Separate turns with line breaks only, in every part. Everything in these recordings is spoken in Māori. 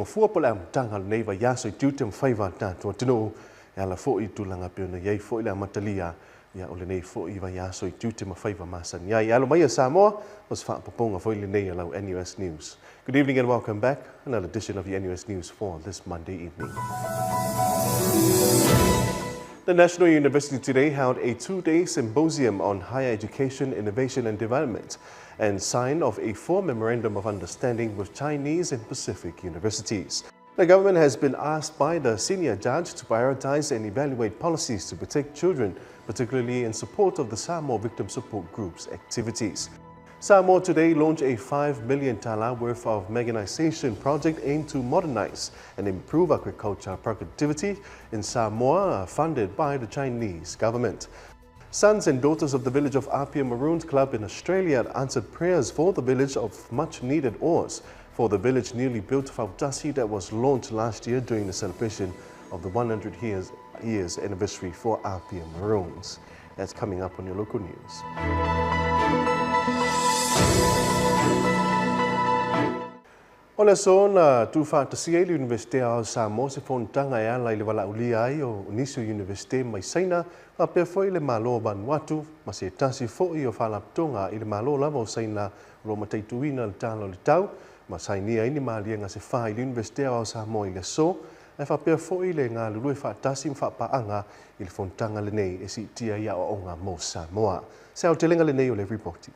Fua pola tanga neiva yaso tutem faiva tanto tino ala foi tulanga pena yai foi la matalia ya ole nei foi va yaso tutem faiva masan ya alo mai Samoa was fa poponga foi le nei ala NUS News. Good evening and welcome back. Another edition of the NUS News for this Monday evening. The National University today held a two-day symposium on higher education, innovation and development and sign of a full memorandum of understanding with Chinese and Pacific universities. The government has been asked by the senior judge to prioritize and evaluate policies to protect children, particularly in support of the Samoa Victim Support Group's activities. Samoa today launched a 5 million tala worth of mechanization project aimed to modernize and improve agricultural productivity in Samoa, funded by the Chinese government. Sons and daughters of the village of Apia Maroons Club in Australia answered prayers for the village of much-needed oars for the village newly built Fautasi that was launched last year during the celebration of the 100 years anniversary for Apia Maroons. That's coming up on your local news. Ole so na tu Fautasi le University of Samoa se fontanga ya la wala ulia ai o Nisu University mai saina a pe foi le malo Vanuatu ma se tasi foi o falaptonga i le malo lava saina ro mataituina le talo le tau ma saini ai ni malianga se fa i le University of Samoa i le so e fa pe foi le nga lulu fa tasi fa paanga i le fontanga le nei e si tia ia o nga mo Samoa se au telenga le nei o le reporti.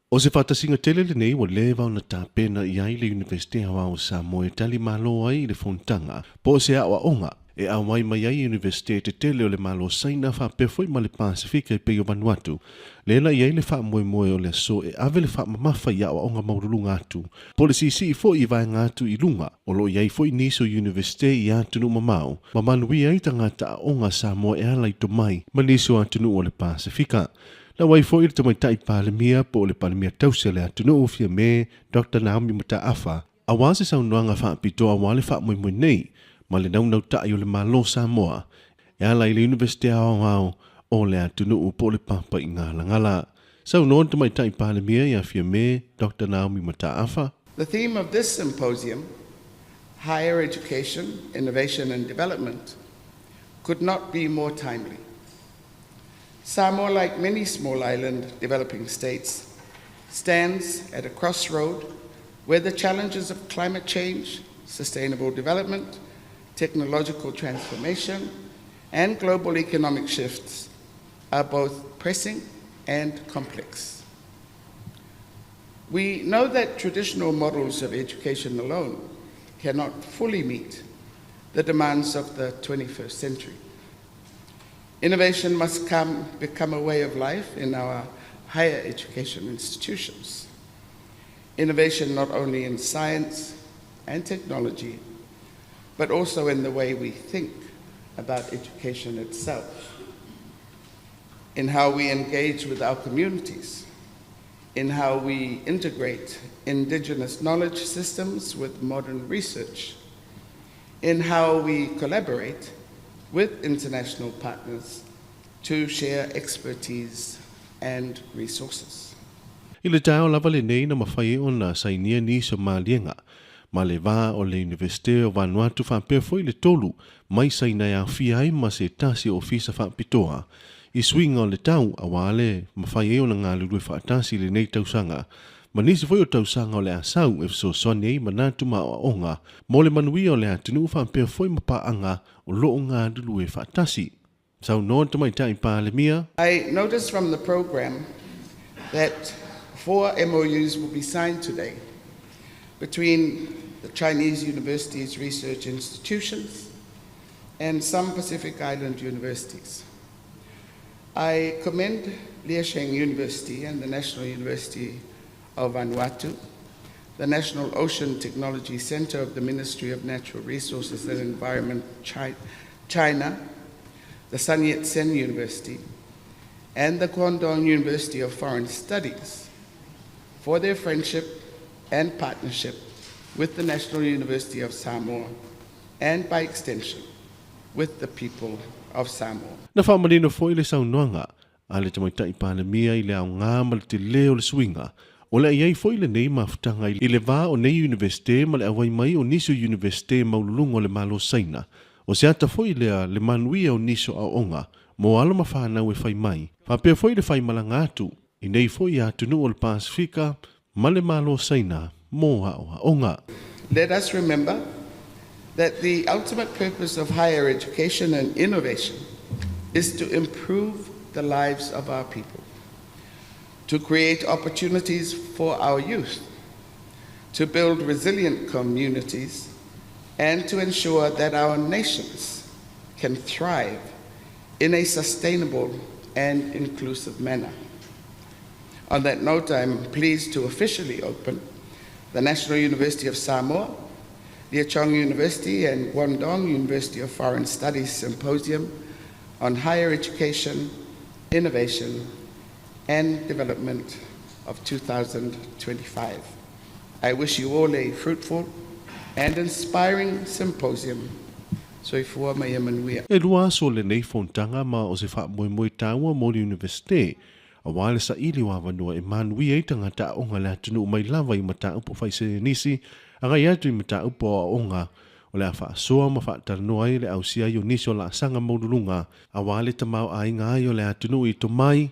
O se whatasinga tele le nei wa le vau na tāpena i ai le University of Samoa e tali malo ai le fontanga po se awa onga e awai mai ai University te tele o le malo saina wha pewhoi ma le Pasifika i peo Vanuatu. Le la iai le wha moe o le so e ave le wha mamafa i awa onga maurulunga atu. Po le sisi i fo i vai ngatu i lunga o lo iai fo i Niso University i atunu mamau ma manui ai tangata a onga Samoa e ala i tomai ma Niso atunu o le Pasifika. La wai fo i tamai tai palemia po le palemia tausia le atunu o fia me Dr. Naomi Mataafa. A wase sau noanga wha pito a wale wha moe nei ma le naunau tai o le malo Samoa. E ala i le University ao o le atunu o po le papa i ngā langala. Sau noa tamai tai palemia i a fia me Dr. Naomi Mataafa.
The theme of this symposium, Higher Education, Innovation and Development, could not be more timely. Samoa, like many small island developing states, stands at a crossroad where the challenges of climate change, sustainable development, technological transformation, and global economic shifts are both pressing and complex. We know that traditional models of education alone cannot fully meet the demands of the 21st century. Innovation must become a way of life in our higher education institutions. Innovation not only in science and technology, but also in the way we think about education itself, in how we engage with our communities, in how we integrate indigenous knowledge systems with modern research, in how we collaborate with international partners to share expertise and resources.
I le tau lava le nei na mawhai o na sainia ni sa malienga, ma le wā o le University o Vanuatu whapea foi le tolu, mai saina ia whiai ma se tasi o fisa whapitoa. I swinga o le tau a wale, mawhai o na ngā lulue whaatasi le nei tausanga, ma nisi foi o tausanga o le asau e so soni ei manatu ma o onga, mo le manui o le atinu whapea foi mapaanga o loo ngā lulue whaatasi. Sau noa tamai tai pa le mia.
I noticed from the program that 4 MOUs will be signed today between the Chinese universities, research institutions, and some Pacific Island universities. I commend Liecheng University and the National University of Vanuatu, the National Ocean Technology Center of the Ministry of Natural Resources and Environment, China, the Sun Yat-sen University, and the Guangdong University of Foreign Studies for their friendship and partnership with the National University of Samoa, and by extension, with the people of Samoa.
Na whamarino foi le saunoanga, a le tamaitai palemia i le au ngā ma le te leo le swinga, O le iai foi le nei mafutanga i le vā o nei universite ma le awai mai o niso universite maululunga o le malo saina. O se ata foi le manuia o niso a onga, mo alo mawhanau e whai mai. Whapea foi le whai malanga atu, i nei foi a tunu o le Pasifika, ma le malo saina, mo a onga.
Let us remember that the ultimate purpose of higher education and innovation is to improve the lives of our people, to create opportunities for our youth, to build resilient communities, and to ensure that our nations can thrive in a sustainable and inclusive manner. On that note, I'm pleased to officially open the National University of Samoa, Liechong University, and Guangdong University of Foreign Studies Symposium on Higher Education, Innovation, and Development of 2025. I wish you all a fruitful and inspiring symposium. Soifua mai manuia.
E lua so le nei fontanga ma o se wha moe taua mo le universite, a wale sa ili wa vanua e manui e tangata onga le atunu mai lava i mata upo fai se nisi, a ngai atu i mata upo a onga, o le a wha soa ma wha taranoa i le au sia i o nisi o la sanga maurulunga, a wale tamau a inga ai o le atunu i to mai,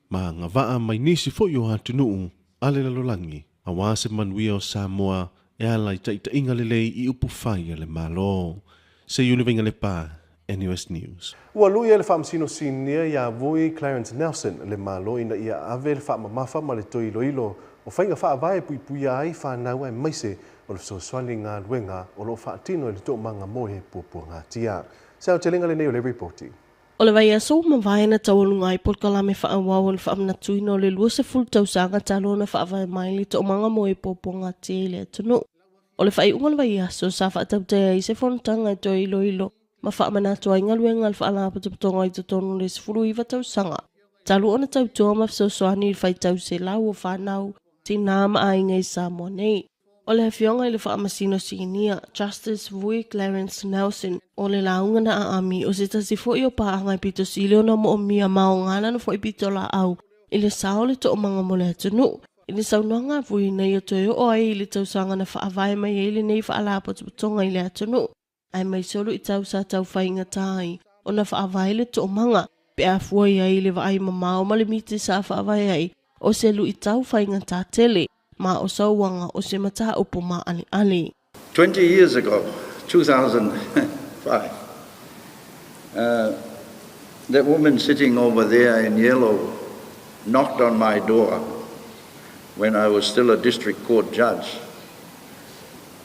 ma ngā waa mai nisi fo i o atunu ale lalolangi, a wase manui o Samoa e ala i taita inga lelei i upo fai le malo. Se univinga le pa, NUS News.
Ua lui e le whaamsino sinia ia vui Clarence Nelson le malo ina ia ave le whaamamafa ma le toi ilo o whainga whaavae pui pui ai whanau e maise o le soaswani ngā luenga o lo whaatino e le tō manga moe pupua ngā tia. Sao te lenga le neo le reporti.
O le vai aso ma vai na tawalunga i polkala me whaawau o le whaamnatuina o le lua se fulu tausanga talo na whaavae mai le tō manga moe pupua ngā tia le tunu. O le whai unga le vai aso sa whaatautea i se fontanga i to ilo ma whaamanatua i ngaluenga le whaalapa te patonga i tonu le se fulu iwa tausanga. Talu ona tautoa ma whasosoani i whai tau se lau o whanau ti nāma a inga i Samoa nei. O le whionga i le whaamasino sinia, Justice Vui Clarence Nelson o le launga na aami o se tasi fo i o paanga i pito silio na mo o mia mao ngana na fo i pito la au i le sao le to o manga mo le atunu. I le saunanga vui nei o toi o ai i le tausanga na whaavai mai e le nei whaalapo te patonga i le atunu. Ai mai solo i tau sa tau whainga tai o na whaavai le to o manga pe a fuai ai le vai mamao ma le miti sa whaavai ai o se lu i tau whainga tā tele. Ma o sauanga o se mata upo ma ali ali.
20 years ago, 2005, that woman sitting over there in yellow knocked on my door when I was still a district court judge.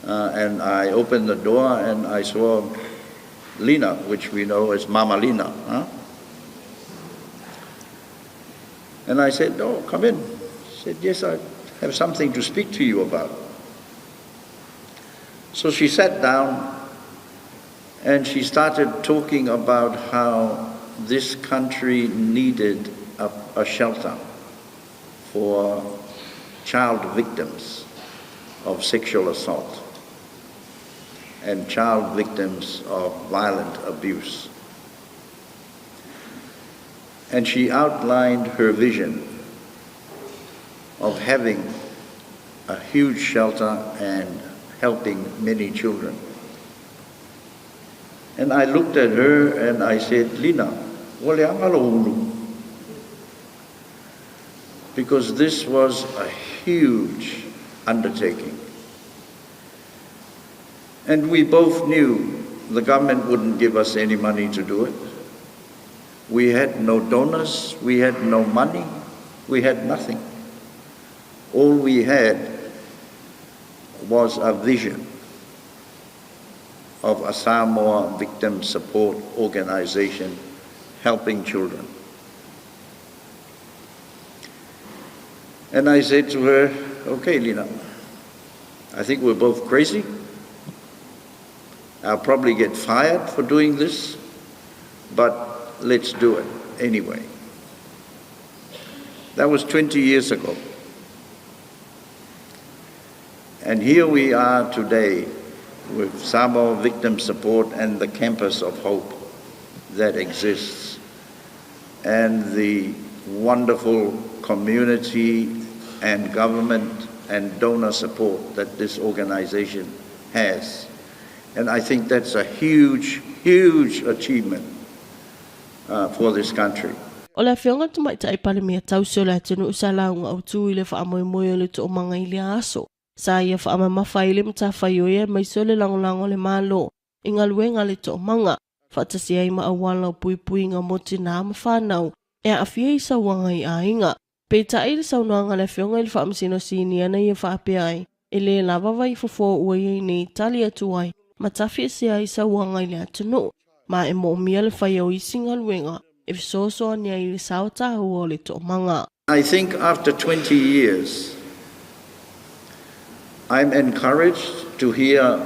And I opened the door and I saw Lina, which we know as Mama Lina. And I said, "Oh, come in." She said, "Yes, I have something to speak to you about." So she sat down and she started talking about how this country needed a shelter for child victims of sexual assault and child victims of violent abuse. And she outlined her vision of having a huge shelter and helping many children. And I looked at her and I said, "Lina, wale angalo ulu." Because this was a huge undertaking. And we both knew the government wouldn't give us any money to do it. We had no donors, we had no money, we had nothing. All we had was a vision of a Samoa victim support organization helping children. And I said to her, "Okay, Lina, I think we're both crazy. I'll probably get fired for doing this, but let's do it anyway." That was 20 years ago. And here we are today with Samoa Victim Support and the Campus of Hope that exists, and the wonderful community and government and donor support that this organization has. And I think that's a huge, huge achievement for this country.
O le whionga tu mai tai pale mea tausi o le atunu usala unga au tui le wha amoe moe o le to o manga ili aso. Sa ia wha ama mawhai le mta whai o ia mai so le langolango le malo. Inga luenga le to o manga. Whatasi ai ma awala o pui pui inga moti na ama whanau. E a fia i sa wanga i a inga. Peta i le saunoanga le whionga i le wha amsino sini ana ia wha apea ai. E le lava vai fufo ua i nei tali atu ai. Ma tafi se ai sa wanga i le atunu. Ma e mo mia le whai au i singa luenga. If so ni ai sao tahu o le to manga.
I think after 20 years, I'm encouraged to hear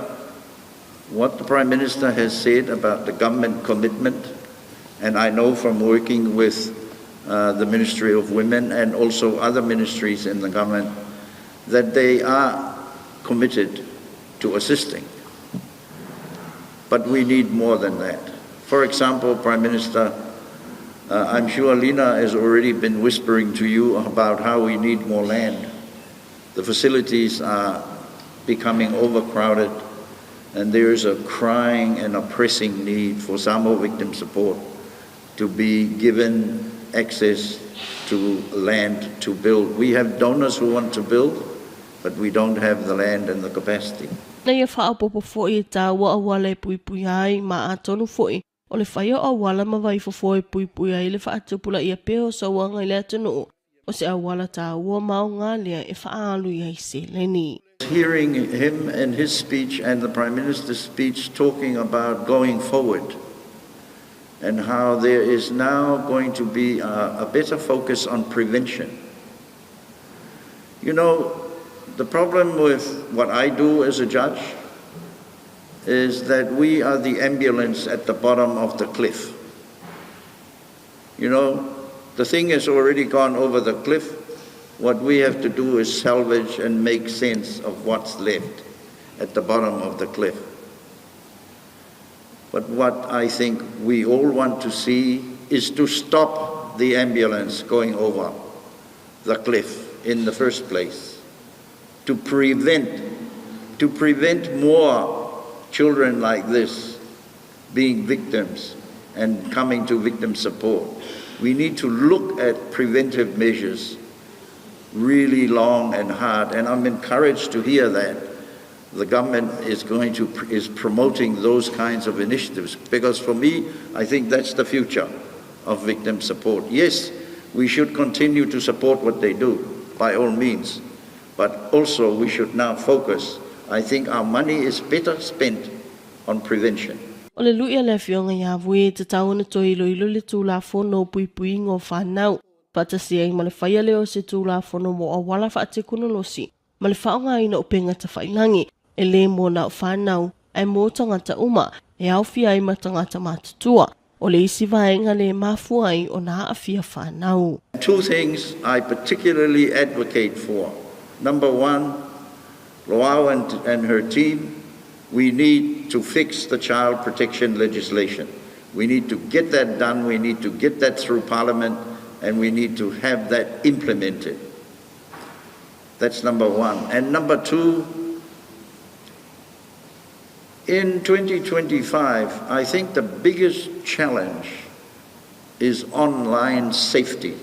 what the Prime Minister has said about the government commitment, and I know from working with the Ministry of Women and also other ministries in the government that they are committed to assisting. But we need more than that. For example, Prime Minister, I'm sure Lina has already been whispering to you about how we need more land. The facilities are becoming overcrowded, and there is a crying and a pressing need for Samoa victim support to be given access to land to build. We have donors who want to build, but we don't have the land and the capacity.
Na ia whaapopo fo i tā wa awala e pui pui ai ma atonu fo i. O le whaia o awala ma vai fo e pui pui ai le whaatupula i a peo sa wanga i le atunu. O se awala tā ua mao ngā lea e whaalu i ai se leni.
Hearing him and his speech and the Prime Minister's speech talking about going forward and how there is now going to be a better focus on prevention. You know, the problem with what I do as a judge is that we are the ambulance at the bottom of the cliff. You know, the thing has already gone over the cliff. What we have to do is salvage and make sense of what's left at the bottom of the cliff. But what I think we all want to see is to stop the ambulance going over the cliff in the first place, to prevent more children like this being victims and coming to victim support. We need to look at preventive measures really long and hard, and I'm encouraged to hear that the government is promoting those kinds of initiatives, because for me, I think that's the future of victim support. Yes, we should continue to support what they do, by all means, but also we should now focus. I think our money is better spent on prevention.
O le luia le whionga ia vui te tauna to ilo le tūla whono pui pui ngō whanau. Patasi ai ma le whaia leo se tūla whono mo awala whaate kunolosi. Ma le whaonga ina o penga ta whailangi. E le mō na o whanau. Ai mō tangata uma. E au fia ai ma tangata mātutua. O le isi vaenga le mafu ai o na awhia whanau.
Two things I particularly advocate for. Number one, Loau and her team, we need to fix the child protection legislation. We need to get that done. We need to get that through Parliament, and we need to have that implemented. That's number one. And number two, in 2025, I think the biggest challenge is online safety.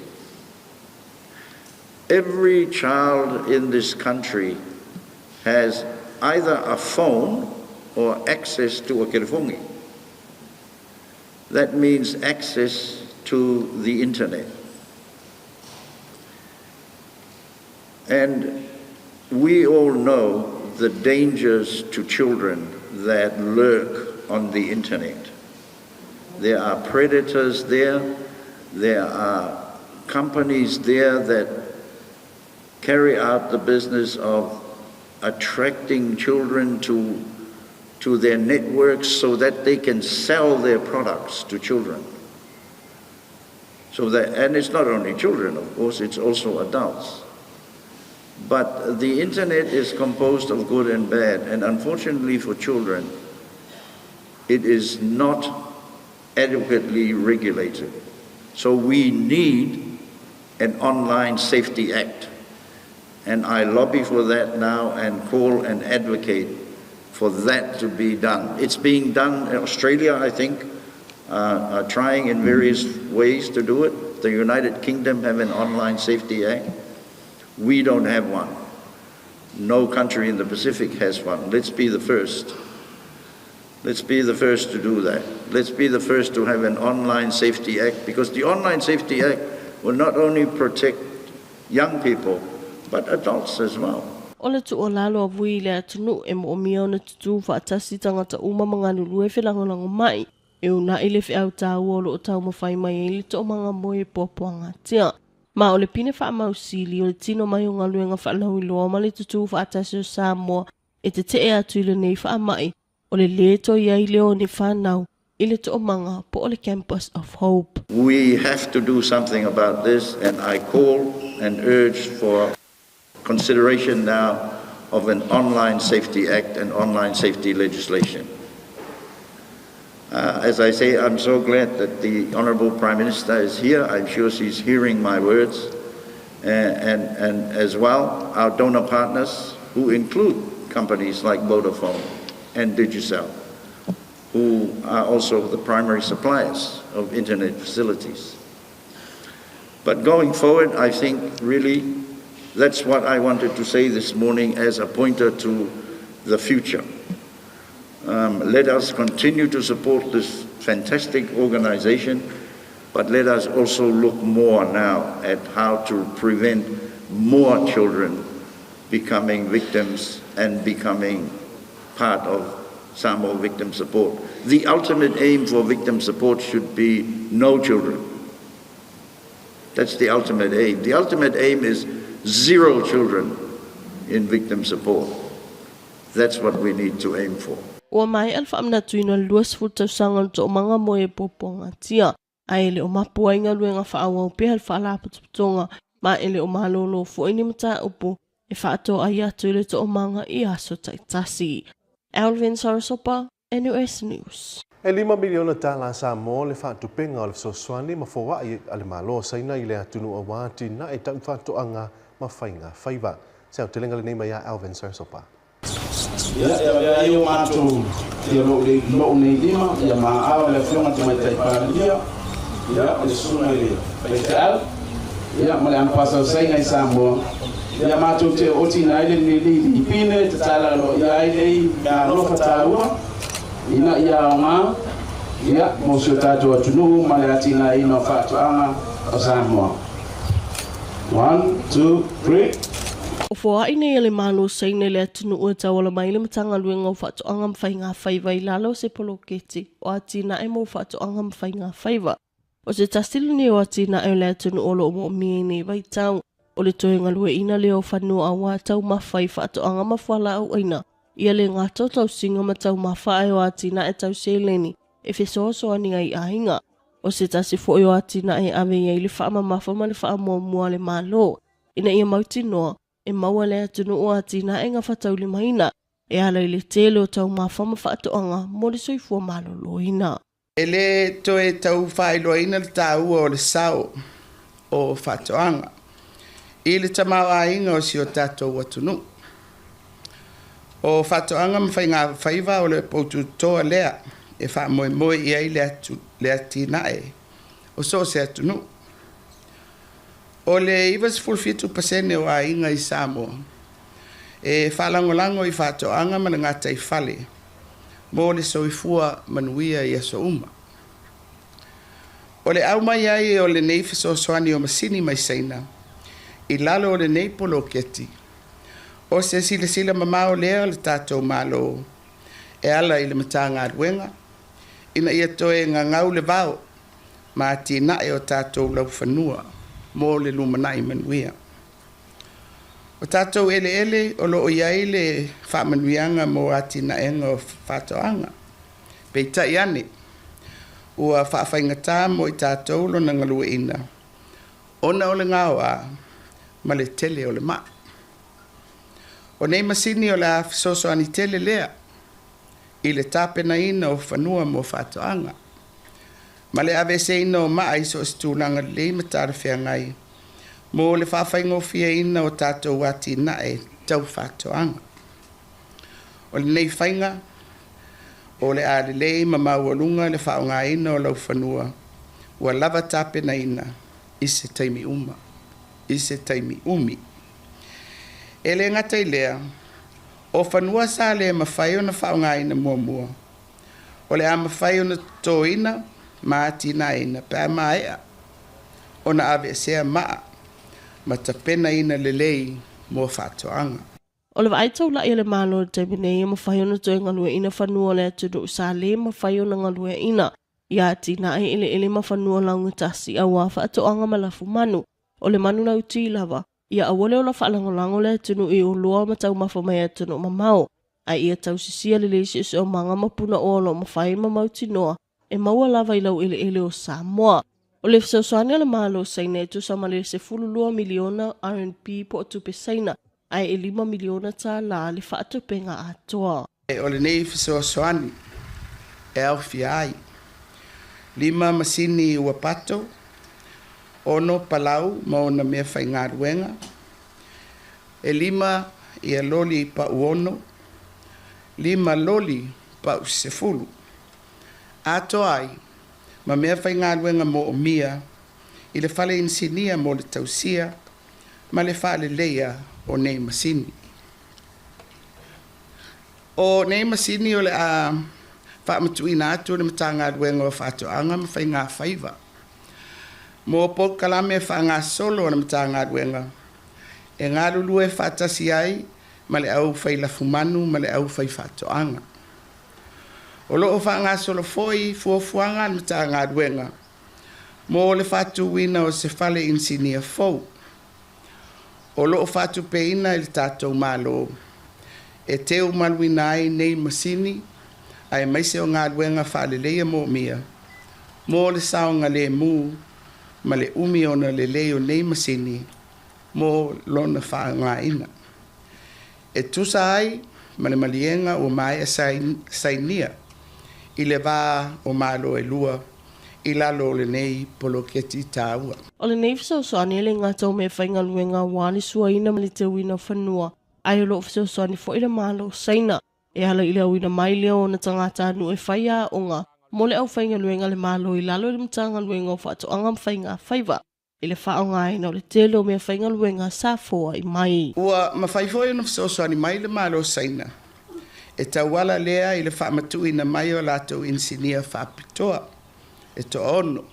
Every child in this country has either a phone or access to a telephone. That means access to the internet. And we all know the dangers to children that lurk on the internet. There are predators there. There are companies there that carry out the business of attracting children to their networks so that they can sell their products to children. And it's not only children, of course, it's also adults. But the internet is composed of good and bad, and unfortunately for children, it is not adequately regulated. So we need an online safety act. And I lobby for that now and call and advocate for that to be done. It's being done in Australia, I think, trying in various ways to do it. The United Kingdom have an Online Safety Act. We don't have one. No country in the Pacific has one. Let's be the first. Let's be the first to do that. Let's be the first to have an Online Safety Act, because the Online Safety Act will not only protect young people, but adults as well.
O le tu o lalo a vui le atunu e mo mia ona tutu whaatasi tangata uma mga nulu e whelangolango mai. E una ile whi au tau olo o tau mawhai mai e li to mga moe popoanga tia. Ma o le pine wha mausili o le tino mai o ngaluenga whanau iloa ma le tutu whaatasi o Samoa e te te atu ile nei wha mai o le leto iai leo ni whanau ile to mga po o le Campus of Hope.
We have to do something about this, and I call and urge for consideration now of an Online Safety Act and online safety legislation. As I say, I'm so glad that the Honourable Prime Minister is here. I'm sure she's hearing my words. And as well, our donor partners, who include companies like Vodafone and Digicel, who are also the primary suppliers of internet facilities. But going forward, I think really that's what I wanted to say this morning as a pointer to the future. Let us continue to support this fantastic organization, but let us also look more now at how to prevent more children becoming victims and becoming part of Samoa victim support. The ultimate aim for victim support should be no children. That's the ultimate aim. The ultimate aim is 0 children in victim support. That's what we need to aim for.
Ua mai alfa amna tuina luas futa sangal to mga moe poponga tia. Ai le o mapua inga luenga whaawa o pehal whaala putuputonga ma ele o malolo fo ini mata upu e whaato ai atu ile to o manga I aso taitasi. Alvin Sarasopa, NUS News.
E 5 miliona tala Samoa le whaatupenga o le soswani ma fowai ale malo saina I le atunu o wāti na e tau whaatoanga ma whainga whaiva. Sao te lenga le neima ia Alvin Sarasopa.
Ya yo mato ya lo nei lima ya ma awa le fonga te mai taipalia ya le suna le petal ya ma le ampasa sai ngai Samoa ya mato te oti na ile ni pine te tala lo ya ile ya lo fatawa ina ya ma ya mo se tato atunu ma le atina ina fataanga o Samoa. 1 2 3.
O fua ine ele malo saine le atunu ua tawala mai le matanga luenga o whaatoanga mwhainga whaiva I lalo se poloketi o atina e mo whaatoanga mwhainga whaiva. O se tasilu ni o atina e le atunu olo o mo mie nei vaitau. O le toenga lue ina leo whanua a wātau mawhai whaatoanga mawhala au aina. Ia le ngā totau singa matau mawhae o atina e tau seleni e whesoasoa ni ai ahinga. O se tasi fo o atina e ave iei le whaama mawhama le whaama mua le malo. Ina ia mauti noa. E maua le atunu o atina e ngā whatau li maina, e ala I le tele o tau mawhama whaatoanga mo le soifua malolo ina.
E le toe tau whailoina le tau o le sao o whaatoanga. I le tamau a inga o si o tātou atunu. O whaatoanga mwhai ngā whaiva o le poutu toa lea, e wha moe moe I ai le atina e, o so se atunu. O le iwas fulfitu pasene o a inga I Samoa. E whalangolango I whaatoanga mana ngata I whale. Mo le soifua manuia I aso uma. O le au mai ai o le nei fisosoani o masini mai saina. I lalo o le nei polo keti. O se sila mamao lea le tātou malo. E ala I le matanga aduenga. Ina ia toe ngau le vau. Ma tina e o tātou lau whanua. Mo le lumanai manuia. O tātou ele o lo o iai le whamanuianga mo atina enga o whātoanga. Pei tai ane, ua whaawhaingatā mo I tātou lo na ngalua ina. Ona o le ngawa, ma le tele o le maa. O nei masini o le awhisoso ani tele lea, I le tāpena ina o whanua mo whātoanga. Ma le ave se ino maa iso stūlanga le matara whea ngai. Mo le whawhaingofia ina o tātou wati na e tau whātoanga. O le nei whainga, o le ālelei ma maualunga le whaonga ina o lau whanua, ua lava tāpena ina i se taimi uma, i se taimi umi. E le ngata i lea, o whanua sa le mawhai o na whaonga ina mua. O le a mawhai o na tō ina, maa tina ina, pēr maa ea. O na ave sea maa, ma tapena ina lelei mo whātoanga.
O le vai tau lai le malo le taimi nei ma whai ona toi ngalue ina whanua le atu sa le ma whai ona ngalue ina. Ia tina e ele ma whanua launga tasi a wafa atu anga malafu manu. O le manu lau ti lava. Ia awole o la whaalangolango le tunu i o loa ma tau mafa mai atunu ma mau. Ai ia tau sisia le leisi o manga mapuna o lo ma whai ma mauti noa. E maua lava i lau ele o Samoa. O le fisausoani le malo saine tu sama le se fululua miliona RNP po atu pe saina. Ai e 5 miliona ta la le whaatupenga atoa.
O le nei fisausoani e au fiai. 5 masini ua pato, 1 palau ma ona mea whaingaruenga, e 5 ia loli pa uono, 5 loli pa usefulu. Ato ai, ma mea whaingaruenga mo o mia, i le whale insinia mo le tausia, ma le whale leia o nei masini. O nei masini o le a whaamatuina atu le matanga aduenga o whaatoanga ma whai ngā whaiva. Mō po kalame wha ngā solo na matanga aduenga. E ngā lulu e whaatasi ai ma le au whai lafumanu ma le au whai whaatoanga. O loo wha ngā solo foi fuafuanga na matanga aduenga. Mō le whaatuwina o se whale insinia fau. O loo whaatu peina i le tātou mālo. E teo maluina ai nei masini, ai maise o ngā duenga whaaleleia mō mia. Mō le saonga le mū, ma le umi ona le leo nei masini, mō lona whaanga ina. E tusa ai, ma le malienga o mai a sainia, i le wā o malo e lua, i lalo le nei polo keti tāua.
O le nei fisausoani le ngā tau me whainga luenga wāni sua ina ma le te wina whanua. Ai o lo fisausoani fo i le malo saina. E hala i le awina mai leo na tangata anu e whaia o ngā. Mo le au whainga luenga le malo i lalo le mtanga luenga o whaato angam whainga whaiva. I le whao ngai na o le telo mea whainga luenga sa foa i mai.
Ua mawhaifoi na fisausoani mai le malo saina. E tauala lea i le whaamatu ina mai o lato insinia whaapitoa. E to ono.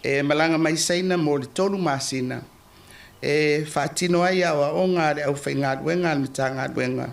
E malanga mai saina mo le tolu masina. E whaatino ai awa o ngā le au whainga luenga le mtanga luenga.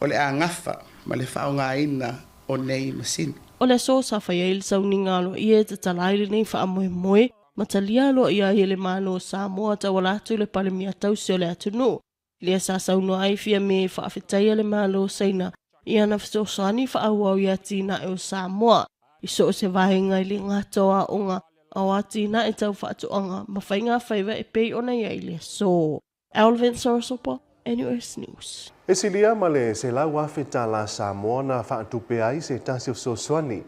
O le a ngafa, ma le whaonga ina o nei masini.
O le so sa whaia il sauni ngalo i e te talaire nei wha amoe moe, ma talia lo ia i le malo Samoa ta walatu le palemia tausi o le atunu. Lia sa sauno ai fia me wha awhitaia le malo saina, i ana fisosani wha awau i atina e o Samoa. I so se vahenga i le ngatoa o ngā au atina e tau whaatuanga, ma whainga whaiva e pei ona ia i le so. Alvin Sorosopo, NUS News.
E silia ma le se lau awhita la Samoa na whaatupe ai se tasi o Soswani.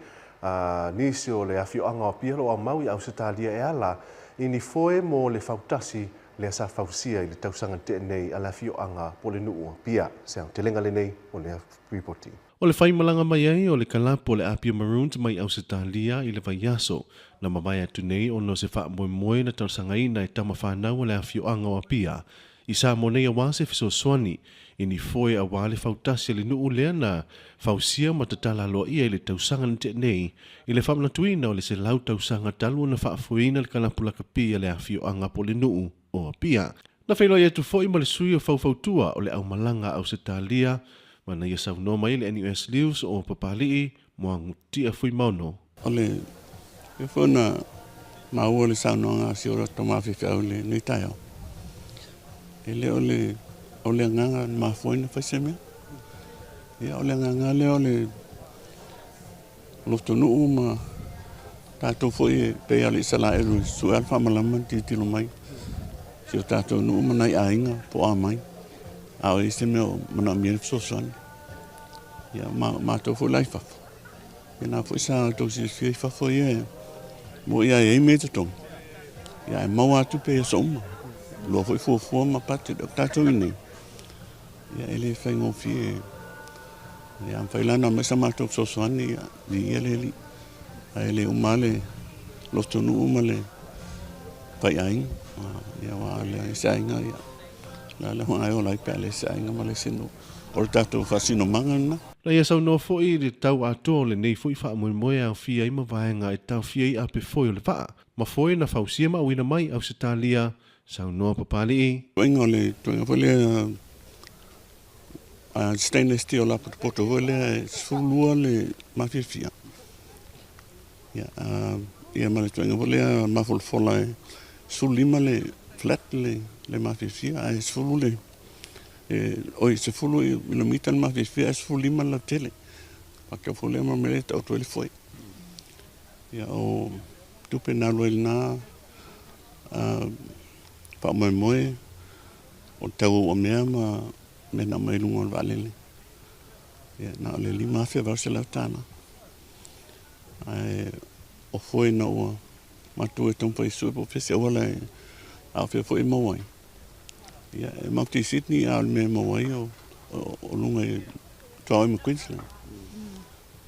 Nisi o le awhioanga o pialo a mau i au se talia e ala. Ini foe mo le whautasi le asa whausia i le tausanga te nei a le awhioanga po le nuu pia. Seang te lenga le nei o le reporting.
O le whaimalanga mai ai o le kalapo le Apia Maroons mai au se talia i le vaiaso. Na mamai atu nei o no se wha moe na tausangaina e tama whanau o le awhioanga o pia. I sa mo nei a wase Fisoswani. Ini foe a wale fautasi le nuu lea na fausia ma tatala loa ia i le tausanga na te nei. I le whamnatuina o le se lau tausanga talu na whaafuina le kalapulaka pia le awhioanga po le nuu o pia. Na whailoi atu foe ma le sui o faufautua o le au malanga au se talia. Mana ia sau no mai le NUS News o papalii moa ngutia fui mauno.
Ole e fona maua le sau no nga si ora tomafi ka ole ni tayo. Ele ole nganga ma foina faseme. Ya ole nganga le ole lofto ma tato foi pe ali sala e su alfa malama ti lo mai. Si tato no ma nai ainga po a mai. Au ese meu mana mi sosan. Ya ma to fo life. Ina fo sa to si fi fa fo ye. Mo ia e me to. Ia e mau atu pe so uma. Lo foi fo ma pate do tato ni. Ia ele fai ngo fi. Ia fai lana me sama to so soani ni ele li. Ele umale lo tonu umale. Fai ai. Ia wa le sai nga ia. La mai o lai pele sai nga male sino. O tato fasino mangana.
La ia sau no fo I le tau ato le nei fo I wha mo moe au fia I ma vaenga e tau fia I ape foi o le vaa. Ma foi na fausia ma wina mai au se talia sau no papali I.
Tuenga le tuenga stainless steel la poto le sulua le mafia. Ia ma le tuenga le ma fola sulima le flat le mafia ai sulule. Oi se fulu no mitan mafia sulima la tele. Pake fole ma mele tau tole foi. Ia o tupe na lo na pa moe o tau o mea ma me na mai lungo al valele. Ia na le lima fia verse la tana. Ai o foi na o matu e tompa I sua po fese wala a fia foi mawai. Ia e mauti Sydney a me mawai o lunga e tau e Queensland.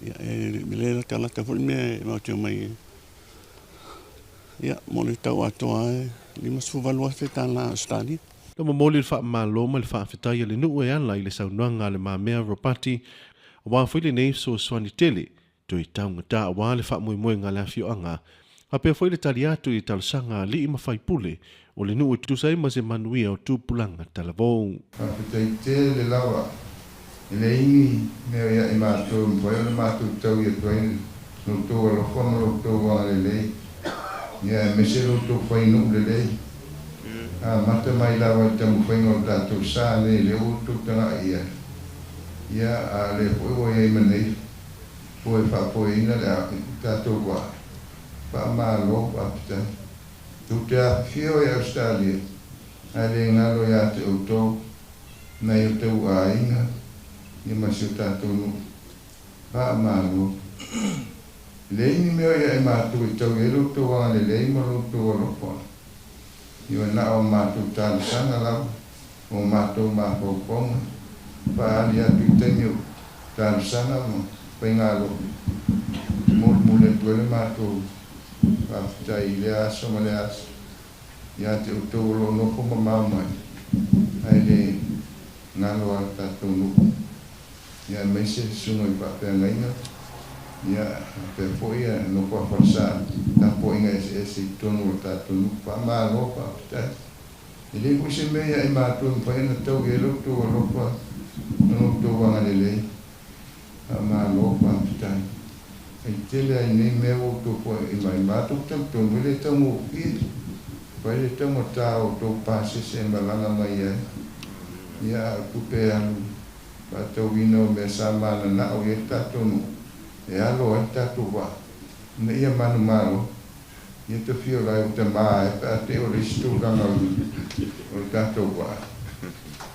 Ia e milela tala ta foi me mauti o mai. Ia mo le tau atoa e lima suvalua fe tala stadi.
Na mo le wha maloma le wha whitai le nuu e ala I le saunuanga le mamea ropati a wā whaile nei so swani tele to I taunga tā a wā le wha mui ngā le awhio anga a pia whaile tali atu I talasanga li I mawhai pule o le nuu tusai ma se manuia o tūpulanga talavou.
Whawhitai te le lawa I le ingi mea ia I mātou mwhai o le mātou tau I atuaini no tō alofona lo tō wā le lei ia mese lo tō whai nuk le lei mata mai lawa tamu whaingo tātou sā nei le o tō tanga ia a le poe ia I manei poe whapoe ina le tātou wā pa malo pa pita tū te a whio I Australia a le ngalo ia te o tō nei o tau a inga I masi o tātou nu pa malo le ini mea ia I mātou I tau e lo tō wā le lei mo lo tō alopona Iwa na o mātou tāna sana lau, o mātou māpauponga, pāali atu I taimio tāna sana mo, pai ngā lopi. Mule tuele mātou, pāwhitai I le aso ma le aso, ia te o tau lo noko ma maumai, ai le ngalo a tātou nuku. Ia meise sunga I pāpea ngainga, ia pe poia no kwa forsa na poinga ese tonu ta tonu pa ma lo pa ta ele ku se me ai ma tu pa na tau ge lo tu lo pa no tu wa na le ma lo pa ta ai tele ai nei me o tu po I mai ma tu tu le tamu I pa le tamu ta o tu pa se ma langa mai ia ku pe alu pa tu vino me sa ma na o ye ta tonu e alo e tatu wa ne ia manu malo ia te fio lai o te maa e pa te o ristu kanga o tatu wa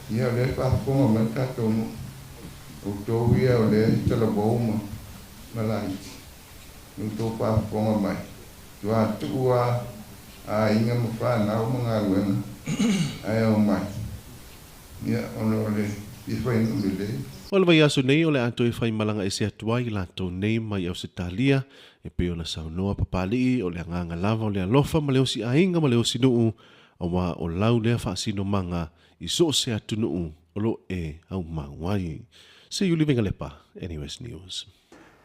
ia le pa ponga ma tatu o tō ia o le tala bouma malaiti o tō pa ponga mai tua tua a inga mo whanau mga luenga ai o mai ia ono le I whainu me le
O le vai aso nei o le ato I whai malanga e se atua I lato nei mai au se talia e pe o na saunoa papali o le anganga lava o le alofa ma le osi ainga ma le osi nuu a wā o lau lea whaasino manga I so se atu nuu o lo e au mauai. Se uli venga lepa, NUS News.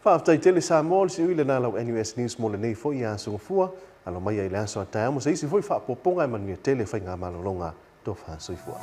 Whaaftai tele sa mō si uile nā lau NUS News mō le nei fo I aso ngafua alo mai ai le aso a tae amo se isi fo I whaapoponga e manuia tele whai ngā malolonga to whaasoi fua.